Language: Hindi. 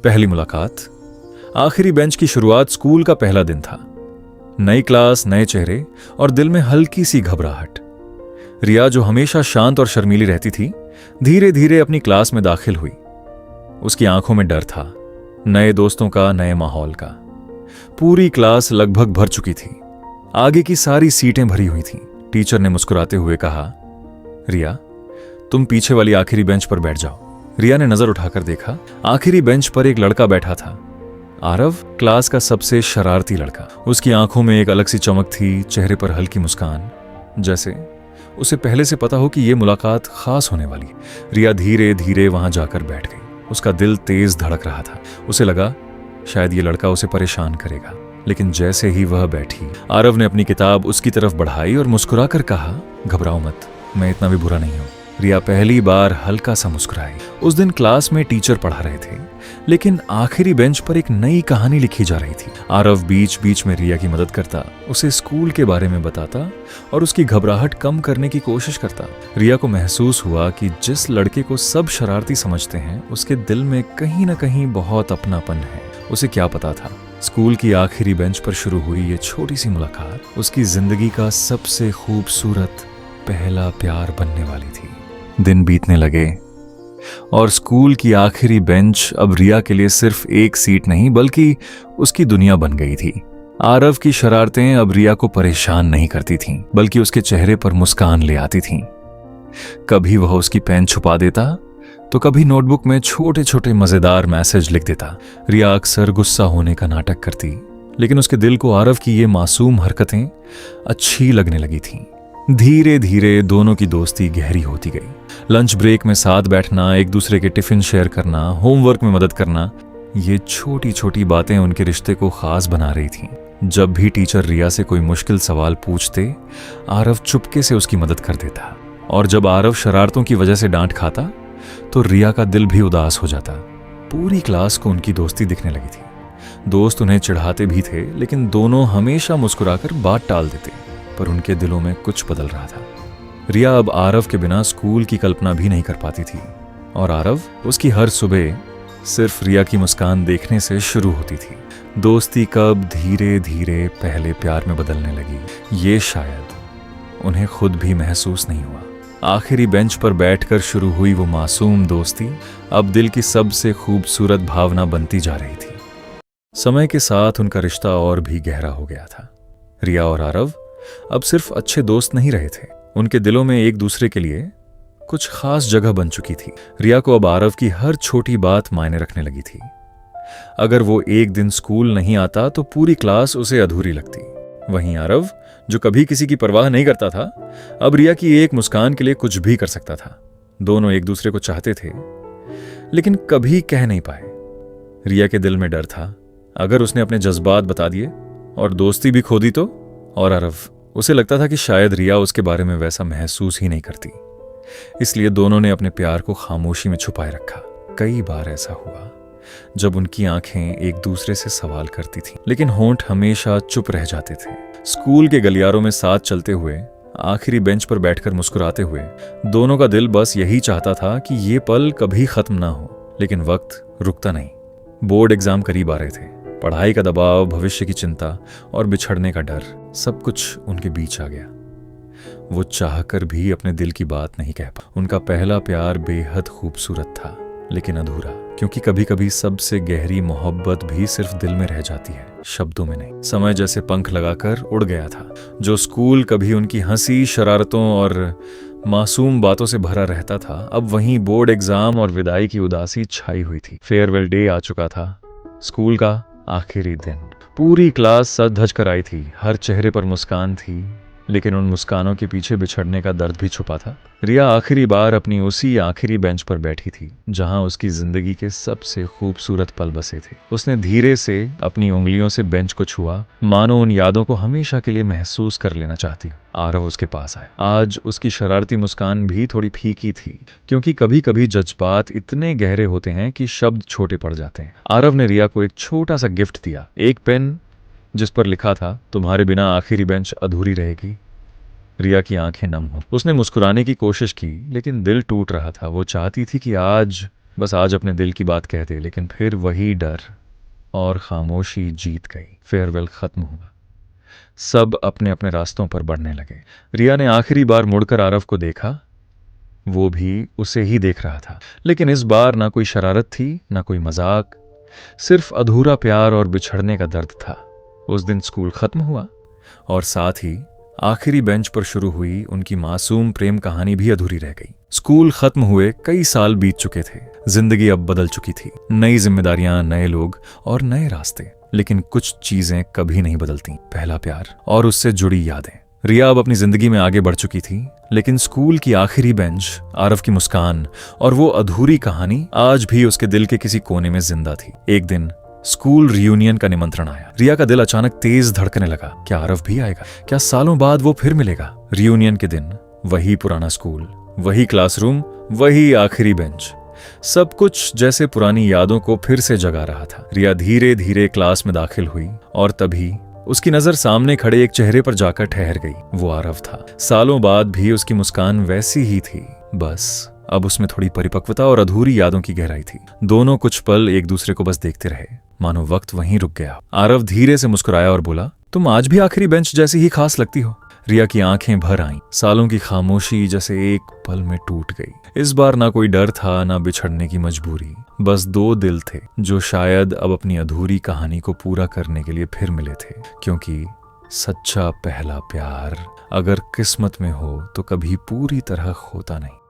पहली मुलाकात। आखिरी बेंच की शुरुआत स्कूल का पहला दिन था। नई क्लास, नए चेहरे और दिल में हल्की सी घबराहट। रिया, जो हमेशा शांत और शर्मीली रहती थी, धीरे धीरे अपनी क्लास में दाखिल हुई। उसकी आंखों में डर था, नए दोस्तों का, नए माहौल का। पूरी क्लास लगभग भर चुकी थी। आगे की सारी सीटें भरी हुई थीं। टीचर ने मुस्कुराते हुए कहा, रिया, तुम पीछे वाली आखिरी बेंच पर बैठ जाओ। रिया ने नजर उठाकर देखा। आखिरी बेंच पर एक लड़का बैठा था, आरव, क्लास का सबसे शरारती लड़का। उसकी आंखों में एक अलग सी चमक थी, चेहरे पर हल्की मुस्कान, जैसे उसे पहले से पता हो कि यह मुलाकात खास होने वाली है। रिया धीरे धीरे वहां जाकर बैठ गई। उसका दिल तेज धड़क रहा था। उसे लगा शायद ये लड़का उसे परेशान करेगा, लेकिन जैसे ही वह बैठी, आरव ने अपनी किताब उसकी तरफ बढ़ाई और मुस्कुराकर कहा, घबराओ मत, मैं इतना भी बुरा नहीं हूं। रिया पहली बार हल्का सा मुस्कुराई। उस दिन क्लास में टीचर पढ़ा रहे थे, लेकिन आखिरी बेंच पर एक नई कहानी लिखी जा रही थी। आरव बीच बीच में रिया की मदद करता, उसे स्कूल के बारे में बताता और उसकी घबराहट कम करने की कोशिश करता। रिया को महसूस हुआ कि जिस लड़के को सब शरारती समझते हैं, उसके दिल में कहीं ना कहीं बहुत अपनापन है। उसे क्या पता था, स्कूल की आखिरी बेंच पर शुरू हुई ये छोटी सी मुलाकात उसकी जिंदगी का सबसे खूबसूरत पहला प्यार बनने वाली थी। दिन बीतने लगे और स्कूल की आखिरी बेंच अब रिया के लिए सिर्फ एक सीट नहीं, बल्कि उसकी दुनिया बन गई थी। आरव की शरारतें अब रिया को परेशान नहीं करती थीं, बल्कि उसके चेहरे पर मुस्कान ले आती थीं। कभी वह उसकी पेन छुपा देता, तो कभी नोटबुक में छोटे छोटे मजेदार मैसेज लिख देता। रिया अक्सर गुस्सा होने का नाटक करती, लेकिन उसके दिल को आरव की ये मासूम हरकतें अच्छी लगने लगी थीं। धीरे धीरे दोनों की दोस्ती गहरी होती गई। लंच ब्रेक में साथ बैठना, एक दूसरे के टिफिन शेयर करना, होमवर्क में मदद करना, ये छोटी छोटी बातें उनके रिश्ते को खास बना रही थीं। जब भी टीचर रिया से कोई मुश्किल सवाल पूछते, आरव चुपके से उसकी मदद कर देता। और जब आरव शरारतों की वजह से डांट खाता, तो रिया का दिल भी उदास हो जाता। पूरी क्लास को उनकी दोस्ती दिखने लगी थी। दोस्त उन्हें चिढ़ाते भी थे, लेकिन दोनों हमेशा मुस्कुराकर बात टाल देते। पर उनके दिलों में कुछ बदल रहा था। रिया अब आरव के बिना स्कूल की कल्पना भी नहीं कर पाती थी, और आरव, उसकी हर सुबह सिर्फ रिया की मुस्कान देखने से शुरू होती थी। दोस्ती कब धीरे धीरे पहले प्यार में बदलने लगी, ये शायद उन्हें खुद भी महसूस नहीं हुआ। आखिरी बेंच पर बैठकर शुरू हुई वो मासूम दोस्ती अब दिल की सबसे खूबसूरत भावना बनती जा रही थी। समय के साथ उनका रिश्ता और भी गहरा हो गया था। रिया और आरव अब सिर्फ अच्छे दोस्त नहीं रहे थे, उनके दिलों में एक दूसरे के लिए कुछ खास जगह बन चुकी थी। रिया को अब आरव की हर छोटी बात मायने रखने लगी थी। अगर वो एक दिन स्कूल नहीं आता तो पूरी क्लास उसे अधूरी लगती। वहीं आरव, जो कभी किसी की परवाह नहीं करता था, अब रिया की एक मुस्कान के लिए कुछ भी कर सकता था। दोनों एक दूसरे को चाहते थे, लेकिन कभी कह नहीं पाए। रिया के दिल में डर था, अगर उसने अपने जज्बात बता दिए और दोस्ती भी खो दी तो। और आरव, उसे लगता था कि शायद रिया उसके बारे में वैसा महसूस ही नहीं करती, इसलिए दोनों ने अपने प्यार को खामोशी में छुपाए रखा। कई बार ऐसा हुआ जब उनकी आंखें एक दूसरे से सवाल करती थीं, लेकिन होंठ हमेशा चुप रह जाते थे। स्कूल के गलियारों में साथ चलते हुए, आखिरी बेंच पर बैठकर मुस्कुराते हुए, दोनों का दिल बस यही चाहता था कि ये पल कभी खत्म ना हो। लेकिन वक्त रुकता नहीं। बोर्ड एग्जाम करीब आ रहे थे। पढ़ाई का दबाव, भविष्य की चिंता और बिछड़ने का डर, सब कुछ उनके बीच आ गया। वो चाहकर भी अपने दिल की बात नहीं कह पा। उनका पहला प्यार बेहद खूबसूरत था, लेकिन अधूरा, क्योंकि कभी कभी सबसे गहरी मोहब्बत भी सिर्फ दिल में रह जाती है, शब्दों में नहीं। समय जैसे पंख लगाकर उड़ गया था। जो स्कूल कभी उनकी हंसी, शरारतों और मासूम बातों से भरा रहता था, अब वहीं बोर्ड एग्जाम और विदाई की उदासी छाई हुई थी। फेयरवेल डे आ चुका था, स्कूल का आखिरी दिन। पूरी क्लास सज धज कर आई थी, हर चेहरे पर मुस्कान थी, लेकिन उन मुस्कानों के पीछे बिछड़ने का दर्द भी छुपा था। रिया आखिरी बार अपनी उसी आखिरी बेंच पर बैठी थी, जहां उसकी जिंदगी के सबसे खूबसूरत पल बसे थे। उसने धीरे से अपनी उंगलियों से बेंच को छुआ, मानो उन यादों को हमेशा के लिए महसूस कर लेना चाहती। आरव उसके पास आया। आज उसकी शरारती मुस्कान भी थोड़ी फीकी थी, क्योंकि कभी कभी जज्बात इतने गहरे होते हैं कि शब्द छोटे पड़ जाते हैं। आरव ने रिया को एक छोटा सा गिफ्ट दिया, एक पेन जिस पर लिखा था, तुम्हारे बिना आखिरी बेंच अधूरी रहेगी। रिया की आंखें नम हो। उसने मुस्कुराने की कोशिश की, लेकिन दिल टूट रहा था। वो चाहती थी कि आज बस आज अपने दिल की बात कह दे। लेकिन फिर वही डर और खामोशी जीत गई। फेयरवेल खत्म हुआ, सब अपने अपने रास्तों पर बढ़ने लगे। रिया ने आखिरी बार मुड़कर आरव को देखा, वो भी उसे ही देख रहा था। लेकिन इस बार ना कोई शरारत थी, ना कोई मजाक, सिर्फ अधूरा प्यार और बिछड़ने का दर्द था। उस दिन स्कूल खत्म हुआ और साथ ही आखिरी बेंच पर शुरू हुई उनकी मासूम प्रेम कहानी भी अधूरी रह गई। स्कूल खत्म हुए कई साल बीत चुके थे, जिंदगी अब बदल चुकी थी। नई जिम्मेदारियां, नए लोग और नए रास्ते। लेकिन कुछ चीजें कभी नहीं बदलती, पहला प्यार और उससे जुड़ी यादें। रिया अब अपनी जिंदगी में आगे बढ़ चुकी थी, लेकिन स्कूल की आखिरी बेंच, आरव की मुस्कान और वो अधूरी कहानी आज भी उसके दिल के किसी कोने में जिंदा थी। एक दिन स्कूल रियूनियन का निमंत्रण आया। रिया का दिल अचानक तेज धड़कने लगा। क्या आरव भी आएगा? क्या सालों बाद वो फिर मिलेगा? रियूनियन के दिन वही पुराना स्कूल, वही क्लासरूम, वही आखिरी बेंच, सब कुछ जैसे पुरानी यादों को फिर से जगा रहा था। रिया धीरे धीरे क्लास में दाखिल हुई और तभी उसकी नजर सामने खड़े एक चेहरे पर जाकर ठहर गई। वो आरव था। सालों बाद भी उसकी मुस्कान वैसी ही थी, बस अब उसमें थोड़ी परिपक्वता और अधूरी यादों की गहराई थी। दोनों कुछ पल एक दूसरे को बस देखते रहे, मानो वक्त वहीं रुक गया। आरव धीरे से मुस्कुराया और बोला, तुम आज भी आखिरी बेंच जैसी ही खास लगती हो। रिया की आंखें भर आईं। सालों की खामोशी जैसे एक पल में टूट गई। इस बार ना कोई डर था, ना बिछड़ने की मजबूरी, बस दो दिल थे जो शायद अब अपनी अधूरी कहानी को पूरा करने के लिए फिर मिले थे। क्योंकि सच्चा पहला प्यार अगर किस्मत में हो तो कभी पूरी तरह खोता नहीं।